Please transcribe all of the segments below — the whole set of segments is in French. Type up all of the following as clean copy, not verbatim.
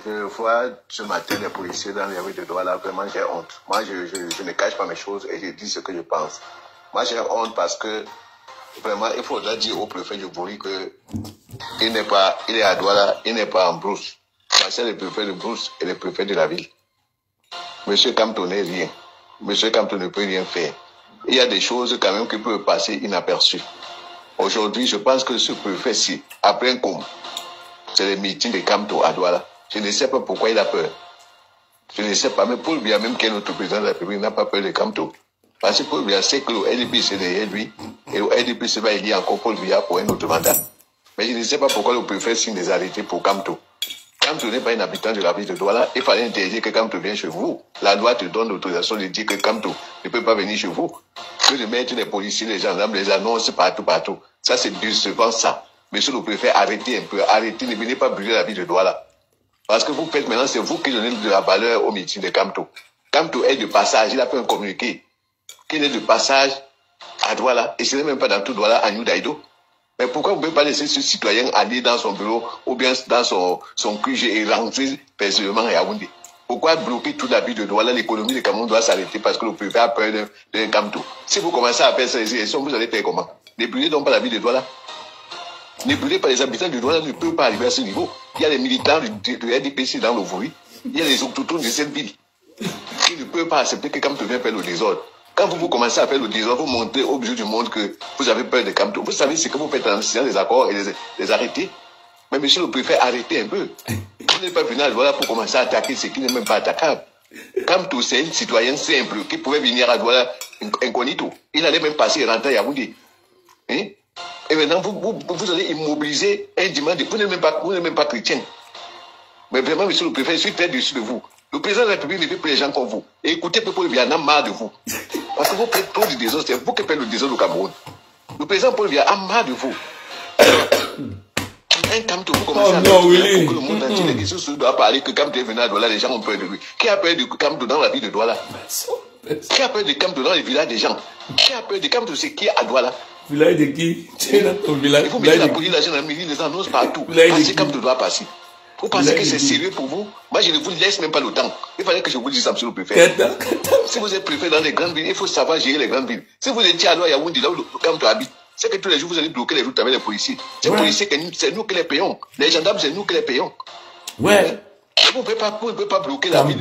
Je vois ce matin les policiers dans les rues de Douala, vraiment j'ai honte. Moi, je ne cache pas mes choses et je dis ce que je pense. Moi, j'ai honte parce que, vraiment, il faudra dire au préfet de Bouri que il est à Douala, il n'est pas en brousse. C'est le préfet de brousse et le préfet de la ville. Monsieur Kamto n'est rien. Monsieur Kamto ne peut rien faire. Il y a des choses quand même qui peuvent passer inaperçues. Aujourd'hui, je pense que ce préfet-ci, après un coup, c'est le meeting de Kamto à Douala. Je ne sais pas pourquoi il a peur. Je ne sais pas, mais Paul Biya, même qui est notre président de la République, n'a pas peur de Kamto. Parce que Paul Biya sait que le LDP c'est derrière lui, et le LDP se va élire encore Paul Biya pour un autre mandat. Mais je ne sais pas pourquoi le préfet signe des arrêtés pour Kamto. Kamto n'est pas un habitant de la ville de Douala. Il fallait interdire que Kamto vienne chez vous. La loi te donne l'autorisation de dire que Kamto ne peut pas venir chez vous. Que de mettre les policiers, les gendarmes, les annonces partout. Ça, c'est décevant, ça. Monsieur le préfet, arrêtez un peu. Arrêtez, ne venez pas brûler la ville de Douala. Parce que vous faites maintenant, c'est vous qui donnez de la valeur au meeting de Kamto. Kamto est de passage, il a fait un communiqué. Qu'il est de passage à Douala. Et ce n'est même pas dans tout Douala, à New Daïdo. Mais pourquoi vous ne pouvez pas laisser ce citoyen aller dans son bureau ou bien dans son QG et rentrer personnellement à Yaoundé? Pourquoi bloquer toute la ville de Douala? L'économie de Cameroun doit s'arrêter parce que le préfet a peur d'un Kamto. Si vous commencez à faire ces élections, vous allez faire comment? Ne brûlez donc pas la ville de Douala. Ne brûlez pas les habitants de Douala, ne peuvent pas arriver à ce niveau. Il y a les militants de RDPC dans le Vouri. Il y a les autochtones de cette ville qui ne peuvent pas accepter que Kamto vienne faire le désordre. Quand vous commencez à faire le désordre, vous montrez au bout du monde que vous avez peur de Kamto. Vous savez ce que vous faites en signant des accords et les arrêter. Mais monsieur le préfet, arrêtez un peu. Vous n'êtes pas venu à Douala pour commencer à attaquer ce qui n'est même pas attaquable. Kamto, c'est un citoyen simple qui pouvait venir à Douala incognito. Il allait même passer et rentrer à Yaoundé. Hein? Et maintenant, vous allez immobiliser un dimanche. Vous n'êtes même pas chrétien. Mais vraiment, monsieur le préfet, je suis très déçu de vous. Le président de la République ne veut plus les gens comme vous. Et écoutez, Paul Biya en a marre de vous. Parce que vous faites trop de désordre. C'est vous qui faites le désordre au Cameroun. Le président Paul Biya a marre de vous. Un Kamto, vous commencez à faire que le monde entier, les gens doivent parler que Kamto est venu à Douala, les gens ont peur de lui. Qui a peur de Kamto dans la ville de Douala? Qui a peur de Kamto dans les villages des gens? Qui a peur de Kamto? C'est qui à Douala? Village de qui? C'est ton village. Il faut mettre la police, la gendarmerie, les annonces partout. Parce que Kamto doit passer. Vous pensez que c'est sérieux pour vous? Moi, je ne vous laisse même pas le temps. Il fallait que je vous dise ça, monsieur le préfet. Si vous êtes préfet dans les grandes villes, il faut savoir gérer les grandes villes. Si vous étiez à Yaoundé, là où Kamto habite, c'est que tous les jours, vous allez bloquer les routes avec les policiers. Ces policiers, c'est nous qui les payons. Les gendarmes, c'est nous qui les payons. Ouais. Vous ne pouvez pas bloquer la ville,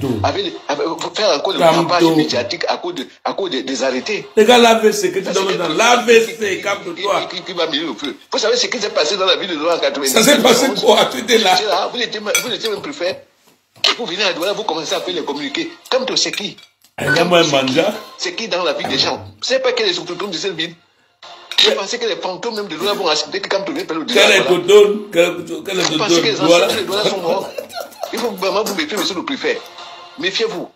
faire encore le campage médiatique à cause des arrêtés. Les gars, l'AVC, que tu donnes dans l'AVC, Kamto, toi. Qui va mener le feu. Vous savez ce qui s'est passé dans la ville de Douala en 90. Ça s'est passé quoi? Tu étais là. Vous étiez même préfet. Vous venez à Douala, vous commencez à faire les communiqués. Kamto, c'est qui? C'est qui dans la vie des gens? Vous savez pas quel est les autochtones de cette ville? Vous pensez que les fantômes même de Douala vont accepter que Kamto vienne faire le désordre? Vous pensez que les anciens de Douala sont morts? Il faut vraiment vous méfier, monsieur le préfet. Méfiez-vous.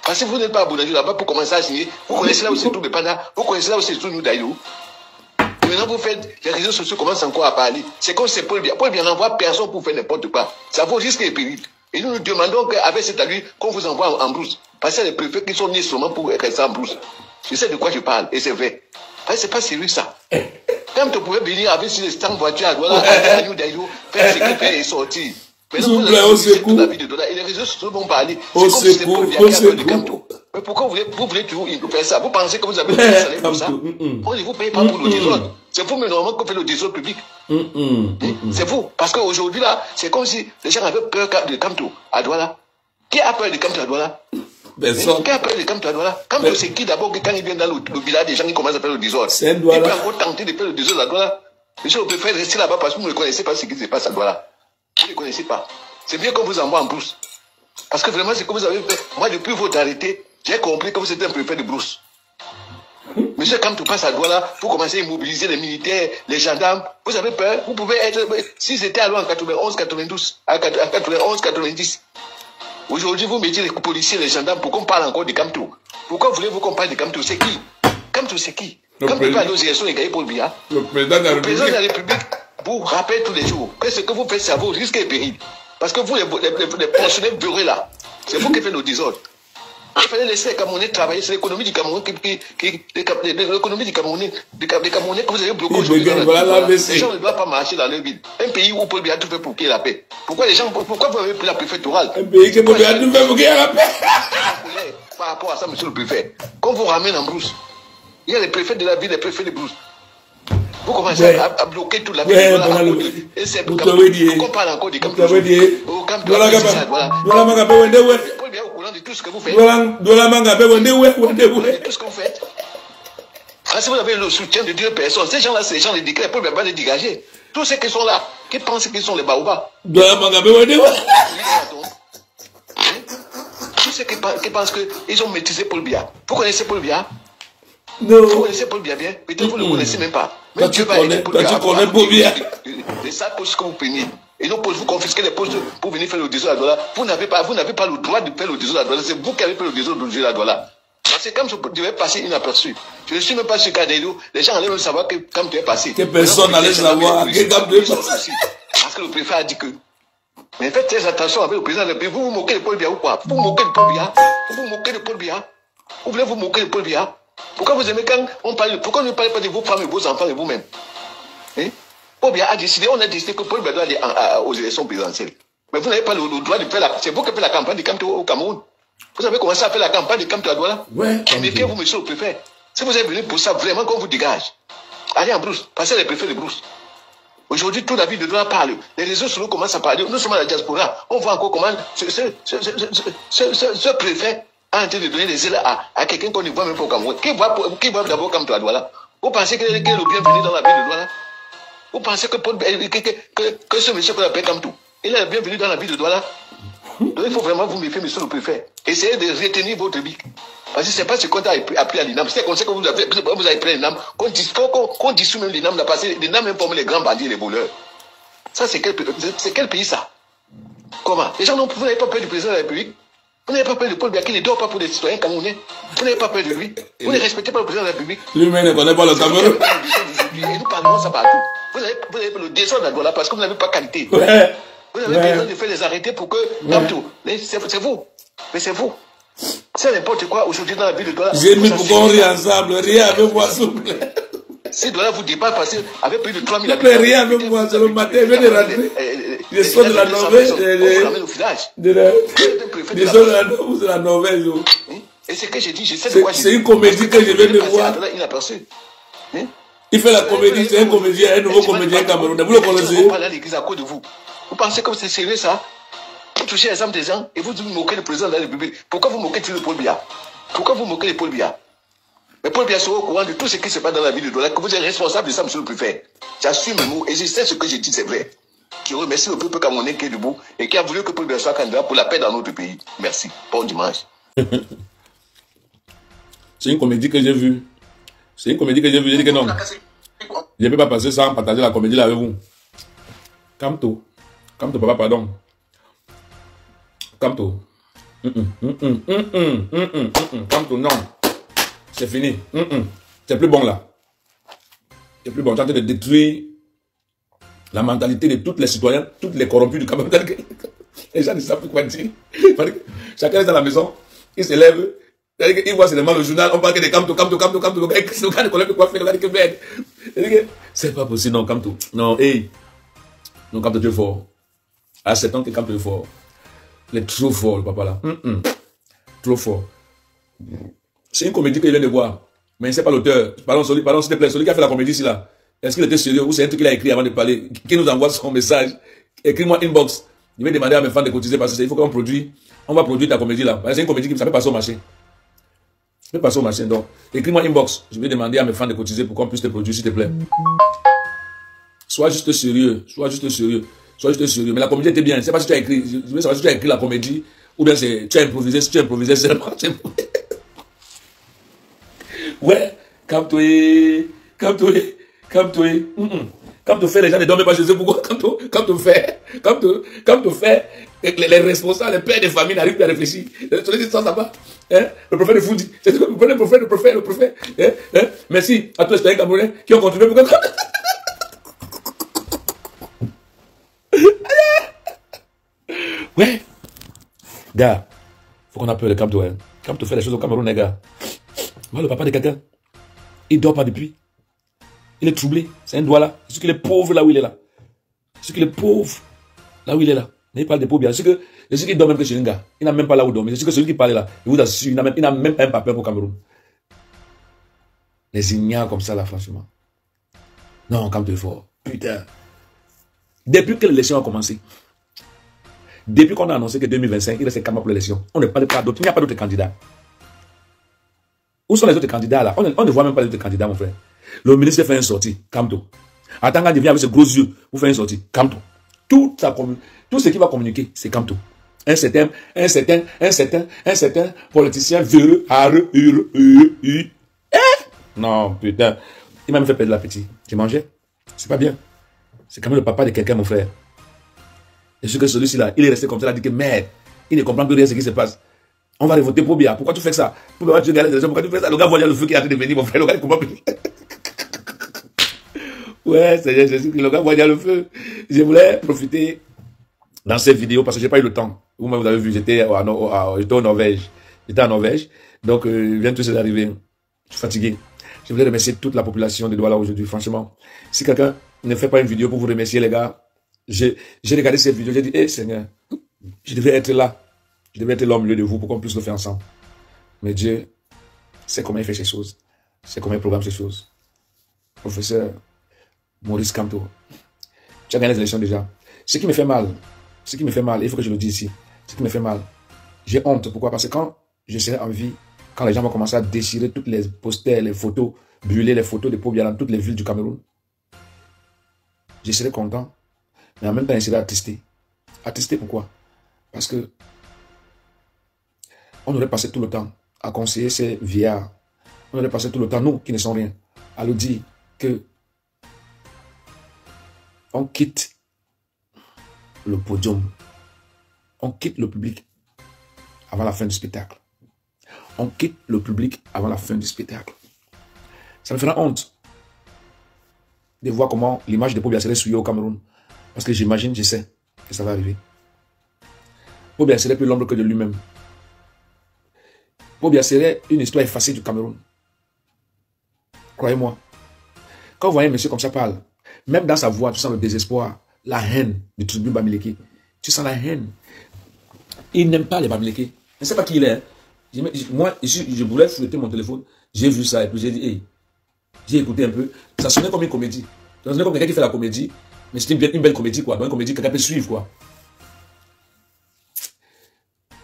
Parce que vous n'êtes pas à Bounadjou là-bas pour commencer à signer. Vous connaissez là où c'est tout le Panda. Vous connaissez là où c'est tout nous Daïdou. Maintenant, vous faites, les réseaux sociaux commencent encore à parler. C'est comme c'est Paul Biya. Paul Biya n'envoie personne pour faire n'importe quoi. Ça vaut risque et péril. Et nous nous demandons qu'avec cet avis, qu'on vous envoie en brousse. Parce que les préfets qui sont nés seulement pour rester en brousse. Je sais de quoi je parle. Et c'est vrai. Parce que c'est pas sérieux ça. Quand tu pouvais venir avec ces stands voitures à Douala, à New Daïdou, faire ce qu'il fait et sortir. S'il vous plaît, au secours. Et les réseaux sociaux vont parler. C'est comme si c'était Paul Biya qui a peur de Kamto. Mais pourquoi vous voulez toujours faire ça? Vous pensez que vous avez payé le salaire pour ça? On ne vous paye pas pour le désordre. C'est vous, mais normalement, qu'on fait le désordre public. C'est vous. Parce qu'aujourd'hui, là, c'est comme si les gens avaient peur de Kamto à Douala. Qui a peur de Kamto à Douala? Qui a peur de Kamto à Douala? Kamto, c'est qui d'abord que quand il vient dans le village, des gens qui commencent à faire le désordre? Il peut encore tenter de faire le désordre à Douala. Monsieur, vous préférez rester là-bas parce que vous ne connaissez pas ce qui se passe à Douala. Vous ne les connaissez pas. C'est bien qu'on vous envoie en brousse. Parce que vraiment, c'est que vous avez fait. Moi, depuis votre arrêté, j'ai compris que vous êtes un préfet de brousse. Monsieur, quand tu passes à Douala, vous commencez à immobiliser les militaires, les gendarmes. Vous avez peur. Vous pouvez être. Si c'était à en 91, 92, en 91, 90. Aujourd'hui, vous mettez les policiers, les gendarmes pour qu'on parle encore de Kamto. Pourquoi voulez-vous qu'on parle de Kamto? C'est qui? Kamto, c'est qui? Kamto peut aller aux élections et gagner Paul Biya. Le président de la République vous rappelle tous les jours que ce que vous faites, ça vaut risque et péril. Parce que vous, les pensionnaires bureaux là, c'est vous qui faites le désordre. Il fallait laisser les Camerounais travailler. C'est l'économie du Cameroun l'économie du Camerounais que vous avez bloqué aujourd'hui. Les gens ne doivent pas marcher dans leur ville. Un pays où Paul Biya tout fait pour qu'il y ait la paix. Pourquoi vous avez pris la préfectorale? Un pays que Paul Biya tout fait pour qu'il y ait la paix. Par rapport à ça, monsieur le préfet, quand vous ramène en brousse, il y a les préfets de la ville, les préfets de brousse. Vous commencez à bloquer toute la ville. Et c'est pour qu'on parle encore du camp de de tout ce que vous faites. Tout ce que vous faites. Si vous avez le soutien de 2 personnes, ces gens-là, c'est les gens des décrets, ils ne peuvent pas les dégager. Tous ceux qui sont là, qui pensent qu'ils sont les baobabs. Tous ceux qui pensent qu'ils ont maîtrisé Paul Biya. Vous connaissez Paul Biya? Non. Vous connaissez Paul Biya bien? Peut-être vous ne le connaissez même pas. Quand tu connais Paul Biya. Les sales postes que vous prenez. Et donc, vous confisquez les postes pour venir faire le désordre à Douala. Vous n'avez pas le droit de faire le désordre à Douala. C'est vous qui avez fait le désordre à Douala. Parce que comme je devais passer inaperçu, je ne suis même pas sur Kadélo, les gens allaient même savoir que quand tu es passé. Que personne n'allait savoir que quand tu es passé. Parce que le préfet a dit que. Mais faites très attention avec le président de la République. Vous vous moquez de Paul Biya ou quoi? Vous vous moquez de Paul Biya? Vous vous moquez de Paul Biya? Vous voulez vous moquer de Paul Biya? Pourquoi vous aimez quand on parle? Pourquoi ne parlez pas de vos femmes et vos enfants et vous-même? Hein? Paul Biya a décidé, on a décidé que Paul Biya doit aller aux élections présidentielles. Mais vous n'avez pas le droit de faire c'est vous qui faites la campagne de Kamto au Cameroun. Vous avez commencé à faire la campagne de Kamto à Douala. Ouais. Méfiez-vous, monsieur le préfet. Si vous êtes venu pour ça, vraiment qu'on vous dégage. Allez en brousse, passez les préfets de brousse. Aujourd'hui, toute la ville de Douala parle. Les réseaux sociaux commencent à parler. Nous sommes à la diaspora. On voit encore comment ce préfet a en train de donner des ailes à quelqu'un qu'on ne voit même pas au Cameroun. Qui voit d'abord Kamto à Douala? Vous pensez qu'il est le bienvenu dans la ville de Douala? Vous pensez que ce monsieur qu'on appelle Kamto, il est le bienvenu dans la ville de Douala? Donc il faut vraiment vous méfier, monsieur le préfet. Essayez de retenir votre vie. Parce que ce n'est pas ce qu'on a appris à l'INAM. C'est qu'on sait que vous avez pris l'INAM, qu'on dissout même l'INAM, parce que l'INAM informe les grands bandits et les voleurs. Ça, c'est quel pays ça? Comment? Les gens, vous n'avez pas peur du président de la République? Vous n'avez pas peur de Paul Biya qui ne dort pas pour les citoyens camerounais? Vous n'avez pas peur de lui? Vous ne respectez pas le président de la République? Lui-même ne connaît pas le Cameroun. Et nous parlons ça partout. Vous avez le désordre à Douala parce que vous n'avez pas qualité. Ouais. Vous avez besoin de faire les arrêter pour que... C'est vous. Mais c'est vous. C'est n'importe quoi aujourd'hui dans la ville de Douala. J'ai mis pour qu'on rie ensemble. Rien avec moi, s'il vous plaît. Si Douala vous dépasse parce avec plus de 3000 habitants. Rien avec moi, c'est le matin. Je viens de rentrer. Je sors de la Norvège. Je sors de la Norvège. De la Norvège. Et c'est que j'ai dit, je sais de quoi j'ai dit. C'est une comédie que je viens de voir. Il fait la comédie, c'est un comédien, un nouveau comédien camerounais. Vous le connaissez? Vous parlez à l'église à cause de vous. Vous pensez que c'est sérieux ça? Vous touchez les âmes des gens et vous moquez le président de la République. Pourquoi vous moquez de Paul Biya? Pourquoi vous moquez de Paul Biya? Mais Paul Biya sera au courant de tout ce qui se passe dans la ville de Douala, que vous êtes responsable de ça, monsieur le préfet. J'assume mes mots et je sais ce que j'ai dit, c'est vrai. Je remercie le peuple camerounais qui est debout et qui a voulu que Paul Biya soit candidat pour la paix dans notre pays. Merci. Bon dimanche. C'est une comédie que j'ai vue. C'est une comédie que j'ai vue. J'ai dit que non. Je ne peux pas passer sans partager la comédie là avec vous. Kamto, papa, pardon. Kamto. Kamto, non. C'est fini. C'est plus bon là. C'est plus bon. Tu es en train de détruire la mentalité de tous les citoyens, tous les corrompus du Cameroun. Les gens ne savent plus quoi dire. Chacun est dans la maison, il se lève, il voit seulement le journal, on parle que de Kamto. Le gars ne connaît plus quoi faire, il dit que c'est pas possible, non, Kamto. Non, hey. Non, Kamto, tu es fort. Acceptons que Kamto est fort. Il est trop fort, le papa là. Trop fort. C'est une comédie que je viens de voir. Mais c'est pas l'auteur. Pardon, s'il te plaît, celui qui a fait la comédie ici là. Est-ce qu'il était sérieux ou c'est un truc qu'il a écrit avant de parler? Qui nous envoie son message? Écris-moi inbox. Je vais demander à mes fans de cotiser parce qu'il faut qu'on produise. On va produire ta comédie là. C'est une comédie qui ne peut passer au marché. Ça peut passer au marché. Donc, écris-moi inbox. Je vais demander à mes fans de cotiser pour qu'on puisse te produire, s'il te plaît. Sois juste sérieux. Sois juste sérieux. Sois juste sérieux. Mais la comédie était bien. Je ne sais pas si tu as écrit. Je veux savoir si tu as écrit la comédie ou bien tu as improvisé. Si tu as improvisé seulement. Ouais. Kamto fait, les gens ne dorment pas chez eux. Pourquoi? Kamto fait. Les responsables, les pères de famille n'arrivent plus à réfléchir. Ça va. Hein? Le prophète de Foundi. Le prophète. Hein? Merci à tous les citoyens camerounais qui ont contribué. Ouais. Gars, Faut qu'on a peur de Kamto. Hein. Kamto fait les choses au Cameroun, les gars. Voilà le papa de quelqu'un. Il dort pas depuis. Il est troublé. C'est un doigt là. C'est qu'il est pauvre là où il est là. C'est qu'il est pauvre là où il est là. Mais il parle de pauvres bien. C'est qu'il dort même que chez un gars. Il n'a même pas là où dormir. C'est que celui qui parle là, il vous assure, il n'a même un papier pour Cameroun. Les ignares comme ça là, franchement. Non, Kamto est fort. Putain. Depuis que l'élection a commencé, depuis qu'on a annoncé que 2025, il reste 4 mois pour l'élection, on ne parle pas d'autres. Il n'y a pas d'autres candidats. Où sont les autres candidats là? On ne voit même pas les autres candidats, mon frère. Le ministre fait une sortie, Kamto. Attends, quand il vient avec ses gros yeux, vous faites une sortie, Kamto. Tout ce qui va communiquer, c'est Kamto. Un certain politicien véreux, non, putain. Il m'a même fait perdre l'appétit. Tu mangeais? C'est pas bien. C'est quand même le papa de quelqu'un, mon frère. Et ce que celui-ci là, il est resté comme ça, il a dit que merde, il ne comprend plus rien ce qui se passe. On va voter pour bien. Pourquoi tu fais ça? Pourquoi tu fais ça? Le gars voit le feu qui est en train de venir, mon frère. Le gars ne comprend plus. Ouais, c'est Jésus que le gars voit le feu. Je voulais profiter dans cette vidéo parce que j'ai pas eu le temps. Vous avez vu, j'étais en Norvège. J'étais en Norvège. Donc, je viens tout d'arriver. Je suis fatigué. Je voulais remercier toute la population de Douala aujourd'hui, franchement. Si quelqu'un ne fait pas une vidéo pour vous remercier, les gars, j'ai regardé cette vidéo, j'ai dit, hé Seigneur, je devais être là. Je devais être là au milieu de vous pour qu'on puisse le faire ensemble. Mais Dieu sait comment il fait ces choses. C'est comment il programme ces choses. Professeur Maurice Kamto, tu as gagné les élections déjà. Ce qui me fait mal, il faut que je le dise ici, ce qui me fait mal, j'ai honte. Pourquoi? Parce que quand je serai en vie, quand les gens vont commencer à déchirer toutes les posters, les photos, brûler les photos de Pobia dans toutes les villes du Cameroun, je serai content, mais en même temps, je serai attristé. Attristé pourquoi? Parce que on aurait passé tout le temps à conseiller ces vieillards. On aurait passé tout le temps, nous qui ne sommes rien, à leur dire que on quitte le podium, on quitte le public avant la fin du spectacle. On quitte le public avant la fin du spectacle. Ça me fera honte de voir comment l'image de Pobia serait souillée au Cameroun. Parce que j'imagine, je sais que ça va arriver. Pobia serait plus l'ombre que de lui-même. Pobia serait une histoire effacée du Cameroun. Croyez-moi. Quand vous voyez un monsieur comme ça parle, même dans sa voix, tu sens le désespoir, la haine du tribu Bamileke. Tu sens la haine. Il n'aime pas les Bamileke. Je ne sais pas qui il est. Moi, ici, je voulais fouetter mon téléphone. J'ai vu ça et puis j'ai dit, hey, j'ai écouté un peu. Ça sonnait comme une comédie. Ça sonnait comme quelqu'un qui fait la comédie. Mais c'était une belle comédie, quoi. Dans une comédie, quelqu'un peut suivre, quoi.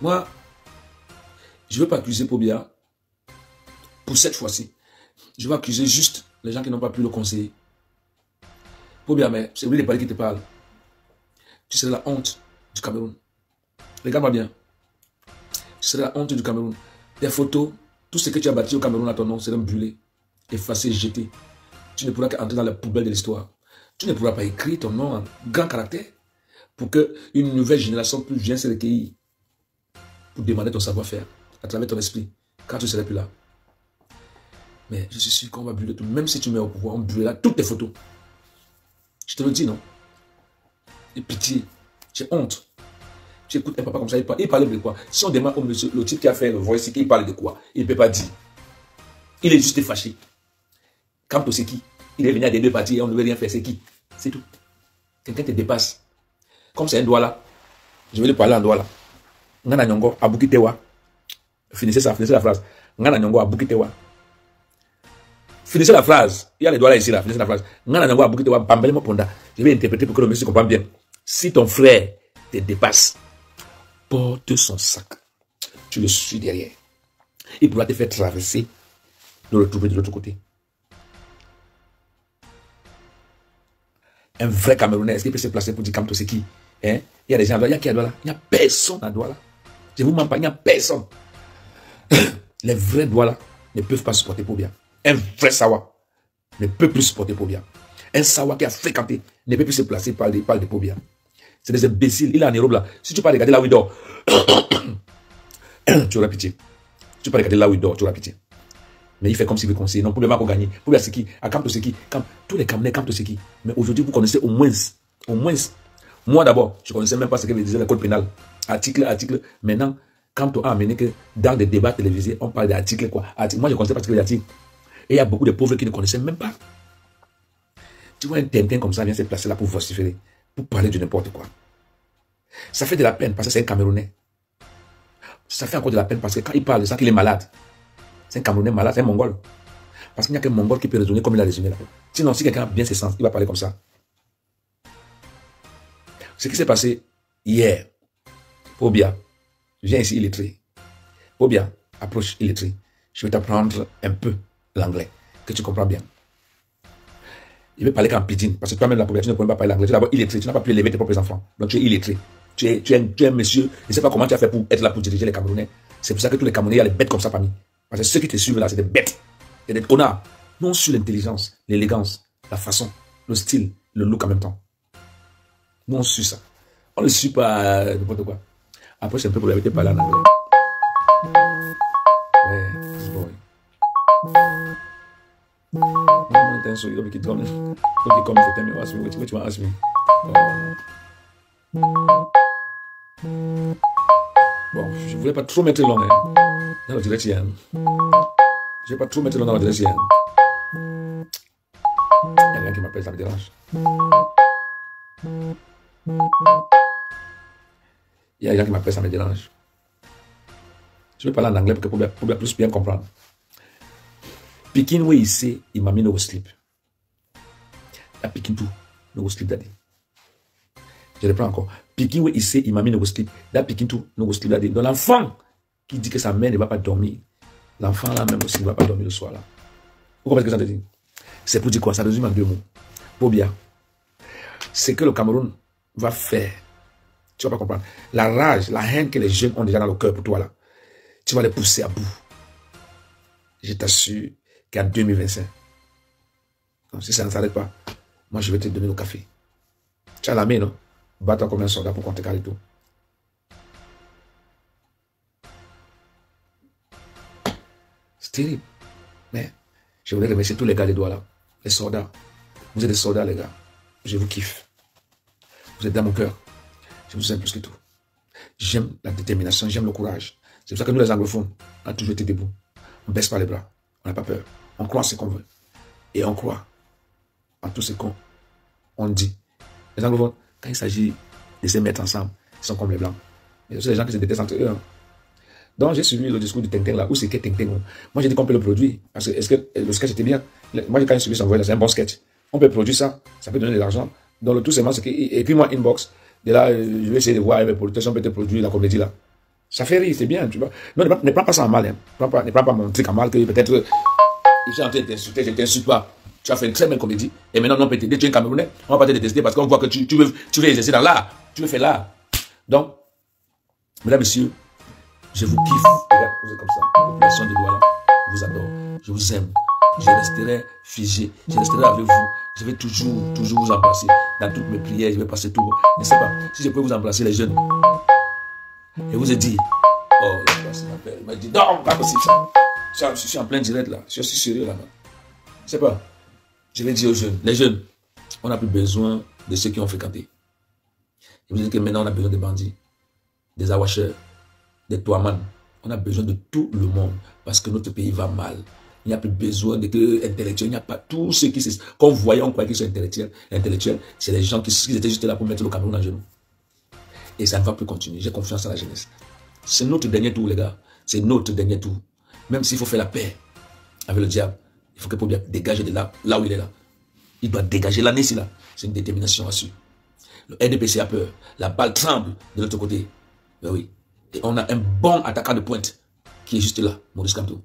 Moi, je ne veux pas accuser Pobia pour cette fois-ci. Je vais accuser juste les gens qui n'ont pas pu le conseiller. Pobia, mais c'est lui les parler qui te parle. Tu serais la honte du Cameroun. Regarde-moi bien. Tu serais la honte du Cameroun. Des photos, tout ce que tu as bâti au Cameroun à ton nom serait brûlé, effacé, jeté. Tu ne pourras qu'entrer dans la poubelle de l'histoire. Tu ne pourras pas écrire ton nom en grand caractère pour qu'une nouvelle génération plus vienne se recueillir pour demander ton savoir-faire à travers ton esprit quand tu ne serais plus là. Mais je suis sûr qu'on va brûler tout. Même si tu mets au pouvoir, on brûlera toutes tes photos. Je te le dis, non? Et pitié, j'ai honte. Tu écoutes un papa comme ça, il parle de quoi? Si on demande au monsieur, le type qui a fait le voice, il parle de quoi? Il ne peut pas dire. Il est juste fâché. Kamto, c'est qui? Il est venu à des deux parties et on ne veut rien faire, c'est qui? C'est tout. Quelqu'un te dépasse. Comme c'est un doigt là, je vais lui parler en doigt là. Ngana Nyongo, Abukitewa. Finissez la phrase. Ngana Nyongo, Abukitewa. Finissez la phrase. Il y a les doigts là ici, là. Finissez la phrase. Ngana Nyongo, Abukitewa, Bambele Moponda. Je vais interpréter pour que le monsieur comprenne bien. Si ton frère te dépasse, porte son sac. Tu le suis derrière. Il pourra te faire traverser, le retrouver de l'autre côté. Un vrai Camerounais, est-ce qu'il peut se placer pour dire Kamto c'est qui? Hein? Il y a des gens à Douala, il y a qui à Douala? Il n'y a personne à Douala. Je vous mens pas, il n'y a personne. Les vrais Douala ne peuvent pas supporter Pobia. Un vrai Sawa ne peut plus supporter Pobia. Un Sawa qui a fréquenté ne peut plus se placer par des Pobia. C'est des imbéciles. Il est en Europe là. Si tu peux regarder là où il dort, tu auras pitié. Tu peux regarder là où il dort, tu auras pitié. Mais il fait comme s'il veut conseiller. Non, Pobia va gagner. Pobia c'est qui? À Kamto c'est qui? Tous les Camerounais, Kamto c'est qui? Mais aujourd'hui, vous connaissez au moins. Moi d'abord, je ne connaissais même pas ce que disait le code pénal. Article. Maintenant, quand on a amené que dans des débats télévisés, on parle d'articles, quoi. Moi, je connaissais pas ce que les articles. Et il y a beaucoup de pauvres qui ne connaissaient même pas. Tu vois un Tintin comme ça vient se placer là pour vociférer, pour parler de n'importe quoi. Ça fait de la peine parce que c'est un Camerounais. Ça fait encore de la peine parce que quand il parle de ça, qu'il est malade. C'est un Camerounais malade, c'est un Mongol. Parce qu'il n'y a qu'un Mongol qui peut raisonner comme il a résumé là. Sinon, si quelqu'un a bien ses sens, il va parler comme ça. Ce qui s'est passé hier, Pobia, viens ici illettré. Pobia, approche illettré. Je vais t'apprendre un peu l'anglais, que tu comprends bien. Je vais parler qu'en pidgin, parce que toi-même, la Pobia, tu ne pourrais pas parler l'anglais. Tu es d'abord illettré, tu n'as pas pu élever tes propres enfants. Donc tu es illettré. Tu es un monsieur, je ne sais pas comment tu as fait pour être là pour diriger les Camerounais. C'est pour ça que tous les Camerounais, il y a les bêtes comme ça parmi. Parce que ceux qui te suivent là, c'est des bêtes. C'est des connards. Non sur l'intelligence, l'élégance, la façon, le style, le look en même temps. Non sur ça. On ne suit pas n'importe quoi. Après, c'est un peu pour la vérité parler en anglais. Ouais, this boy. So you don't keep coming. Don't keep coming for 10 minutes. Ask me what you want to ask me. Bon, je voulais pas trop mettre long dans la direction. Je vais pas trop mettre long dans la direction. Il y a quelqu'un qui m'appelle, ça me dérange. Il y a quelqu'un qui m'appelle, ça me dérange. Je vais parler en anglais pour plus bien comprendre. Pikin we ici, il m'a mis no sleep. La Pikin tout, no sleep daddy. Je reprends encore. Pikin we ici, il m'a mis no sleep. La Pikin tout, no sleep daddy. Donc l'enfant qui dit que sa mère ne va pas dormir, l'enfant là même aussi ne va pas dormir le soir là. Vous comprenez ce que ça veut dire? C'est pour dire quoi? Ça résume en deux mots. Pobia. C'est que le Cameroun va faire. Tu vas pas comprendre. La rage, la haine que les jeunes ont déjà dans le cœur pour toi là, tu vas les pousser à bout. Je t'assure qu'en 2025, donc si ça ne s'arrête pas, moi je vais te donner le café. Tu as la main, non? Bats-toi comme un soldat pour qu'on te calme et tout. C'est terrible. Mais je voulais remercier tous les gars des doigts là. Les soldats. Vous êtes des soldats, les gars. Je vous kiffe. Vous êtes dans mon cœur. Je vous aime plus que tout. J'aime la détermination, j'aime le courage. C'est pour ça que nous, les anglophones, on a toujours été debout. On ne baisse pas les bras. On n'a pas peur. On croit en ce qu'on veut. Et on croit en tout ce qu'on dit. Les anglophones, quand il s'agit de se mettre ensemble, ils sont comme les blancs. Mais c'est les gens qui se détestent entre eux. Hein. Donc, j'ai suivi le discours du Tintin là. Où c'est que Tintin? Moi, j'ai dit qu'on peut le produire. Parce que, est-ce que le sketch était bien? Moi, quand j'ai suivi son voyage, c'est un bon sketch. On peut produire ça. Ça peut donner de l'argent. Donc, le tout, c'est écris-moi inbox. De là, je vais essayer de voir mes producteurs si on peut te produire la comédie là. Ça fait rire, c'est bien, tu vois. Non, ne prends pas ça en mal. Hein. Ne prends pas mon truc en mal que peut-être ils sont en train de t'insulter, je ne t'insulte pas. Tu as fait une très belle comédie. Et maintenant, on peut t'aider. Tu es un Camerounais. On va pas te détester parce qu'on voit que tu veux exercer dans l'art. Tu veux faire l'art. Donc, mesdames, messieurs, je vous kiffe. Regarde, vous êtes comme ça. La population de Douala, je vous adore. Je vous aime. Je resterai figé. Je resterai avec vous. Je vais toujours vous embrasser. Dans toutes mes prières, je vais passer tout. Je ne sais pas si je peux vous embrasser, les jeunes. Et vous ai dit, oh, il m'a dit, non, pas possible ça. Je suis en plein direct là. Je suis sérieux là. Je sais pas. Je vais dire aux jeunes, les jeunes, on n'a plus besoin de ceux qui ont fréquenté. Je vous dis que maintenant on a besoin des bandits, des awashers, des toiman. On a besoin de tout le monde parce que notre pays va mal. Il n'y a plus besoin d'intellectuels. Il n'y a pas tous ceux qui qu'on voyait, on croyait qu'ils sont intellectuels. C'est les gens qui étaient juste là pour mettre le Cameroun en genoux. Et ça ne va plus continuer. J'ai confiance à la jeunesse. C'est notre dernier tour, les gars. C'est notre dernier tour. Même s'il faut faire la paix avec le diable, il faut que Pobia dégage de là où il est là. Il doit dégager l'année ici là. C'est une détermination à suivre. Le RDPC a peur. La balle tremble de l'autre côté. Ben oui. Et on a un bon attaquant de pointe qui est juste là, Maurice Kamto.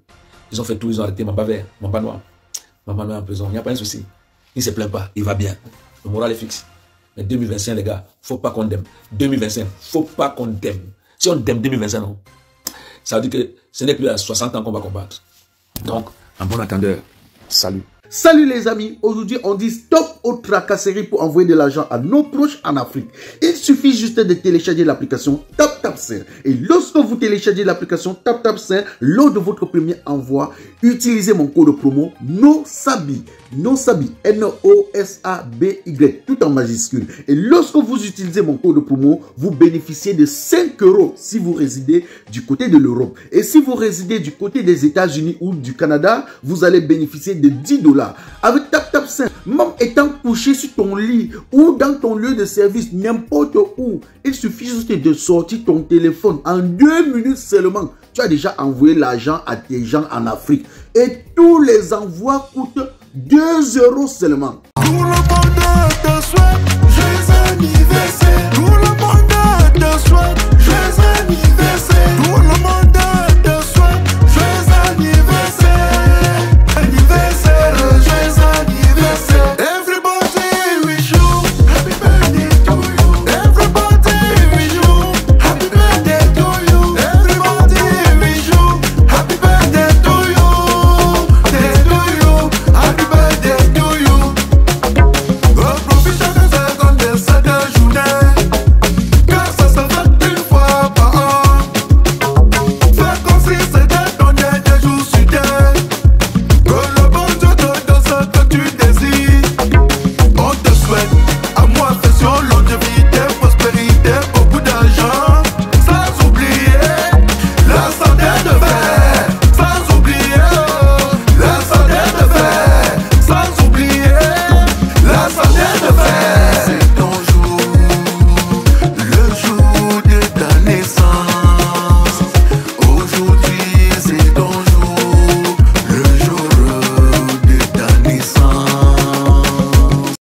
Ils ont fait tout, ils ont arrêté Mamba Vert, Mamba Noir. Mamba Noir en prison. Il n'y a pas un souci. Il ne se plaint pas. Il va bien. Le moral est fixe. Mais 2025, les gars, faut pas qu'on dème. 2025, faut pas qu'on dème. Si on dème 2025, non. Ça veut dire que ce n'est plus à 60 ans qu'on va combattre. Donc, en bon attendeur, salut. Salut les amis, aujourd'hui on dit stop aux tracasseries pour envoyer de l'argent à nos proches en Afrique. Il suffit juste de télécharger l'application TapTapSend. Et lorsque vous téléchargez l'application TapTapSend, lors de votre premier envoi, utilisez mon code promo NOSABY, N-O-S-A-B-Y, tout en majuscule. Et lorsque vous utilisez mon code promo, vous bénéficiez de 5 € si vous résidez du côté de l'Europe. Et si vous résidez du côté des États-Unis ou du Canada, vous allez bénéficier de 10 $. Avec TapTapSend, même étant couché sur ton lit ou dans ton lieu de service, n'importe où, il suffit juste de sortir ton téléphone en 2 minutes seulement. Tu as déjà envoyé l'argent à tes gens en Afrique. Et tous les envois coûtent 2 € seulement.